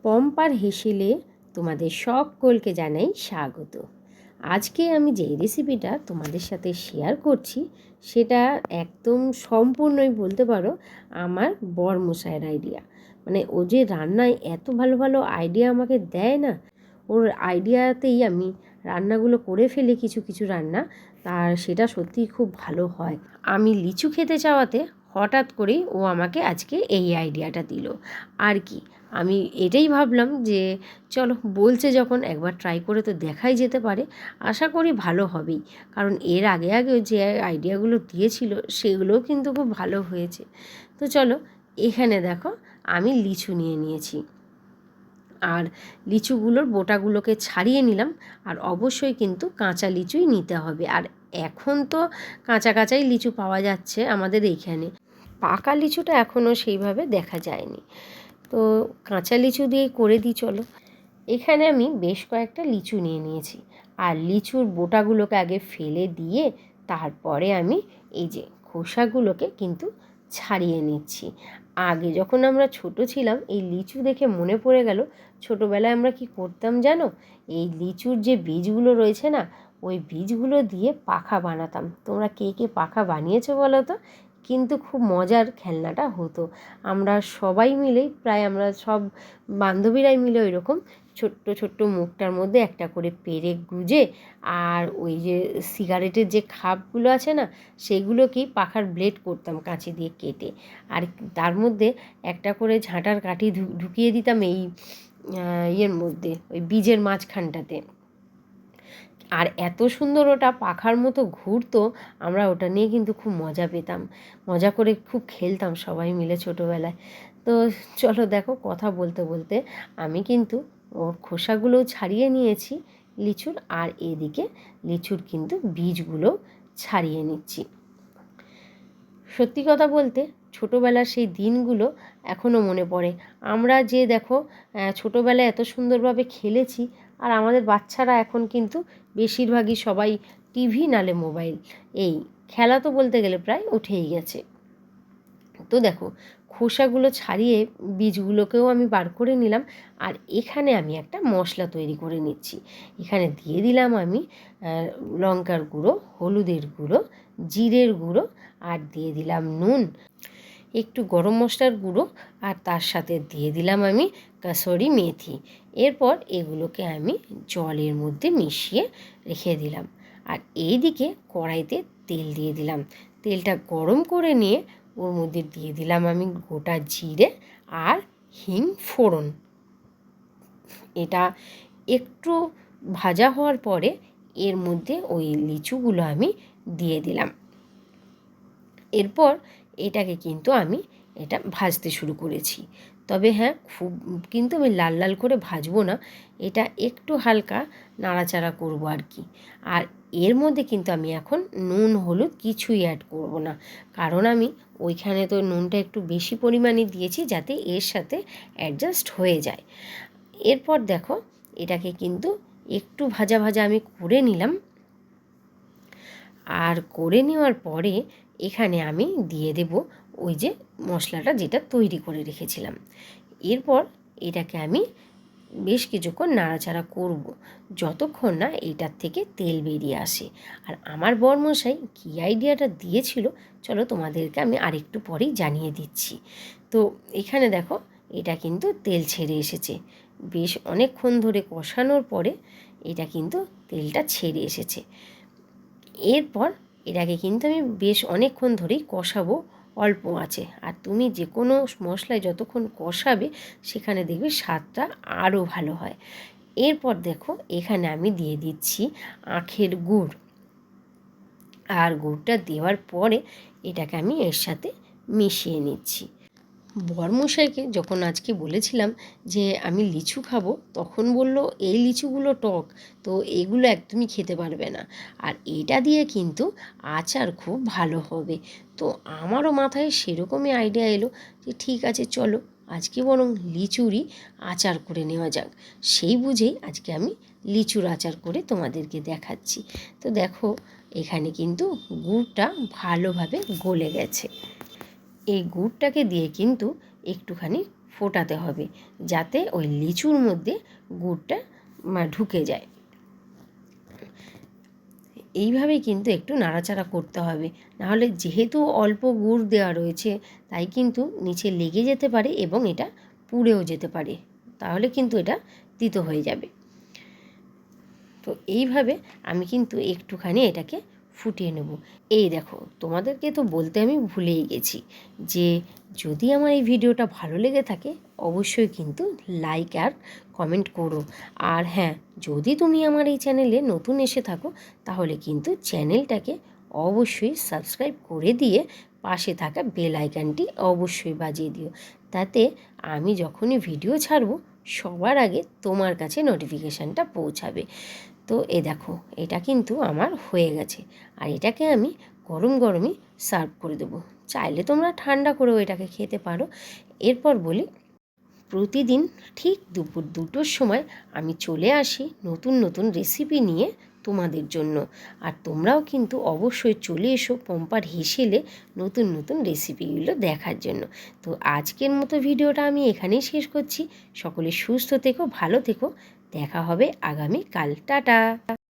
পম্পার হেসেলে তোমাদের সকলকে জানাই স্বাগত। আজকে আমি যেই রেসিপিটা তোমাদের সাথে শেয়ার করছি সেটা একদম সম্পূর্ণই বলতে পারো আমার বরমশাইয়ের আইডিয়া। মানে ও যে রান্নায় এত ভালো ভালো আইডিয়া আমাকে দেয় না, ওর আইডিয়াতেই আমি রান্নাগুলো করে ফেলি। কিছু কিছু রান্না তার সেটা সত্যিই খুব ভালো হয়। আমি লিচু খেতে চাওয়াতে হঠাৎ করেই ও আমাকে আজকে এই আইডিয়াটা দিল। আর কি, আমি এটাই ভাবলাম যে চলো, বলছে যখন একবার ট্রাই করে তো দেখাই যেতে পারে। আশা করি ভালো হবেই, কারণ এর আগেও যে আইডিয়াগুলো দিয়েছিল সেগুলোও কিন্তু খুব ভালো হয়েছে। তো চলো, এখানে দেখো আমি লিচু নিয়ে নিয়েছি, আর লিচুগুলোর বোটাগুলোকে ছাড়িয়ে নিলাম। আর অবশ্যই কিন্তু কাঁচা লিচুই নিতে হবে। আর এখন তো কাঁচা কাঁচাই লিচু পাওয়া যাচ্ছে আমাদের এইখানে, পাকা লিচুটা এখনও সেইভাবে দেখা যায়নি। তো কাঁচা লিচু দিয়েই করে দিই চলো। এখানে আমি বেশ কয়েকটা লিচু নিয়ে নিয়েছি, আর লিচুর বোটাগুলোকে আগে ফেলে দিয়ে তারপরে আমি এই যে খোসাগুলোকে কিন্তু ছাড়িয়ে নিচ্ছি। আগে যখন আমরা ছোট ছিলাম, এই লিচু দেখে মনে পড়ে গেল ছোটোবেলায় আমরা কি করতাম জানো, এই লিচুর যে বীজগুলো রয়েছে না, ওই বীজগুলো দিয়ে পাখা বানাতাম। তোমরা কে কে পাখা বানিয়েছো বলো তো? কিন্তু খুব মজার খেলনাটা হতো। আমরা সবাই মিলেই, প্রায় আমরা সব বান্ধবীরাই মিলে ওই রকম ছোট্ট ছোট্ট মুখটার মধ্যে একটা করে পেরেক গুঁজে, আর ওই যে সিগারেটের যে খাপগুলো আছে না, সেগুলোকেই পাখার ব্লেড করতাম কাঁচি দিয়ে কেটে, আর তার মধ্যে একটা করে ঝাঁটার কাঠি ঢুকিয়ে দিতাম এই ইয়ের মধ্যে, ওই বীজের মাঝখানটাতে। আর এত সুন্দর ওটা পাখার মতো ঘুরতো, আমরা ওটা নিয়ে কিন্তু খুব মজা পেতাম, মজা করে খুব খেলতাম সবাই মিলে ছোটোবেলায়। তো চলো দেখো, কথা বলতে বলতে আমি কিন্তু ওর খোসাগুলোও ছাড়িয়ে নিয়েছি লিচুর, আর এদিকে লিচুর কিন্তু বীজগুলোও ছাড়িয়ে নিচ্ছি। সত্যি কথা বলতে ছোটোবেলার সেই দিনগুলো এখনও মনে পড়ে। আমরা যে দেখো ছোটোবেলায় এত সুন্দরভাবে খেলেছি, আর আমাদের বাচ্চারা এখন কিন্তু বেশিরভাগই সবাই টিভি নালে মোবাইল, এই খেলা তো বলতে গেলে প্রায় উঠেই গেছে। তো দেখো, খোসাগুলো ছাড়িয়ে বীজগুলোকেও আমি বার করে নিলাম, আর এখানে আমি একটা মশলা তৈরি করে নিচ্ছি। এখানে দিয়ে দিলাম আমি লঙ্কার গুঁড়ো, হলুদের গুঁড়ো, জিরের গুঁড়ো, আর দিয়ে দিলাম নুন, একটু গরম মশলার গুঁড়ো, আর তার সাথে দিয়ে দিলাম আমি কাসুরি মেথি। এরপর এগুলোকে আমি জলের মধ্যে মিশিয়ে রেখে দিলাম। আর এইদিকে কড়াইতে তেল দিয়ে দিলাম। তেলটা গরম করে নিয়ে ওর মধ্যে দিয়ে দিলাম আমি গোটা জিরে আর হিং ফোড়ন। এটা একটু ভাজা হওয়ার পরে এর মধ্যে ওই লিচুগুলো আমি দিয়ে দিলাম। এরপর এটাকে কিন্তু আমি ভাজতে শুরু করেছি। তবে হ্যাঁ, খুব কিন্তু আমি লাল লাল করে ভাজবো না, এটা একটু হালকা নাড়াচাড়া করবো আর কি। আর এর মধ্যে কিন্তু আমি এখন নুন হলুদ কিছুই অ্যাড করব না, কারণ আমি ওইখানে তো নুনটা একটু বেশি পরিমাণে দিয়েছি যাতে এর সাথে অ্যাডজাস্ট হয়ে যায়। এরপর দেখো, এটাকে কিন্তু একটু ভাজা ভাজা আমি করে নিলাম। আর করে নেওয়ার পরে এখানে আমি দিয়ে দেব ওই যে মশলাটা যেটা তৈরি করে রেখেছিলাম। এরপর এটাকে আমি বেশ কিছুক্ষণ নাড়াচাড়া করব, যতক্ষণ না এটার থেকে তেল বেরিয়ে আসে। আর আমার বরমশাই কী আইডিয়াটা দিয়েছিল চলো তোমাদেরকে আমি আরেকটু পরেই জানিয়ে দিচ্ছি। তো এখানে দেখো, এটা কিন্তু তেল ছেড়ে এসেছে। বেশ অনেকক্ষণ ধরে কষানোর পরে এটা কিন্তু তেলটা ছেড়ে এসেছে। এরপর এটাকে কিন্তু আমি বেশ অনেকক্ষণ ধরেই কষাবো অল্প আঁচে। আর তুমি যে কোনো মশলায় যতক্ষণ কষাবে সেখানে দেখবে স্বাদটা আরও ভালো হয়। এরপর দেখো, এখানে আমি দিয়ে দিচ্ছি আখের গুড়, আর গুড়টা দেওয়ার পরে এটাকে আমি এর সাথে মিশিয়ে নিচ্ছি। বরমশাইকে যখন আজকে বলেছিলাম যে আমি লিচু খাবো, তখন বলল এই লিচুগুলো টক, তো এগুলো একদমই খেতে পারবে না, আর এটা দিয়ে কিন্তু আচার খুব ভালো হবে। তো আমারও মাথায় সেরকমই আইডিয়া এলো যে ঠিক আছে চলো, আজকে বরং লিচুরই আচার করে নেওয়া যাক। সেই বুঝেই আজকে আমি লিচুর আচার করে তোমাদেরকে দেখাচ্ছি। তো দেখো, এখানে কিন্তু গুড়টা ভালোভাবে গলে গেছে। এই গুড়টাকে দিয়ে কিন্তু একটুখানি ফোটাতে হবে, যাতে ওই লিচুর মধ্যে গুড়টা ঢুকে যায়। এইভাবেই কিন্তু একটু নাড়াচাড়া করতে হবে, নাহলে যেহেতু অল্প গুড় দেওয়া রয়েছে তাই কিন্তু নিচে লেগে যেতে পারে এবং এটা পুড়েও যেতে পারে, তাহলে কিন্তু এটা তিতো হয়ে যাবে। তো এইভাবে আমি কিন্তু একটুখানি এটাকে ফুটিয়ে নেব। এই দেখো, তোমাদেরকে তো বলতে আমি ভুলেই গেছি যে যদি আমার এই ভিডিওটা ভালো লেগে থাকে অবশ্যই কিন্তু লাইক আর কমেন্ট করো। আর হ্যাঁ, যদি তুমি আমার এই চ্যানেলে নতুন এসে থাকো তাহলে কিন্তু চ্যানেলটাকে অবশ্যই সাবস্ক্রাইব করে দিয়ে পাশে থাকা বেল আইকনটি অবশ্যই বাজিয়ে দিও, তাতে আমি যখনই ভিডিও ছাড়বো সবার আগে তোমার কাছে নোটিফিকেশানটা পৌঁছাবে। তো এ দেখো, এটা কিন্তু আমার হয়ে গেছে, আর এটাকে আমি গরম গরমই সার্ভ করে দেবো। চাইলে তোমরা ঠান্ডা করেও এটাকে খেতে পারো। এরপর বলি, প্রতিদিন ঠিক দুপুর 2টোর সময় আমি চলে আসি নতুন নতুন রেসিপি নিয়ে তোমাদের জন্য, আর তোমরাও কিন্তু অবশ্যই চলে এসো পম্পার হেসেলে নতুন নতুন রেসিপিগুলো দেখার জন্য। তো আজকের মতো ভিডিওটা আমি এখানেই শেষ করছি। সকলে সুস্থ থেকো, ভালো থেকো, দেখা হবে আগামীকাল। টাটা।